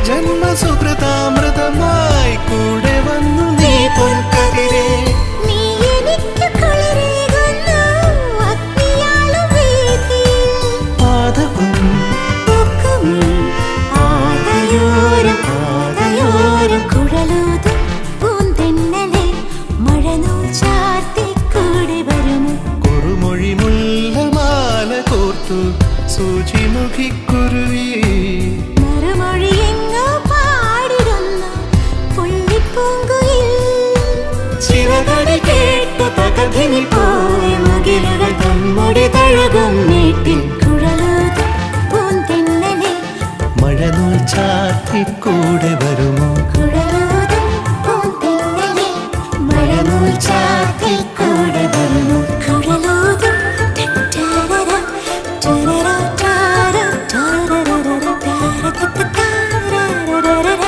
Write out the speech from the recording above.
ജന്മസുകൃതാമൃതമായി കൂടെ വന്നു നീ പൊൻകതിരേ. കുറുമൊഴി മുല്ലമാല കോർത്തു സൂചിമുഖിക്കുരുവി ചിറകടി കേട്ട പകതിനി പോയി മുകിലുകൾ തമ്മുടി തഴുകും നീട്ടിൽ കുഴലൂതും പൂന്തെന്നലെ മഴനൂൽ ചാർത്തിക്കൂടെ വരുമോ കുഴലൂതും പൂന്തെന്നലെ മഴനൂൽ ചാർത്തിക്കൂടെ വരുമോ കുഴലൂതും ടാരര ടാരര ടാരര ടാരര ടാരര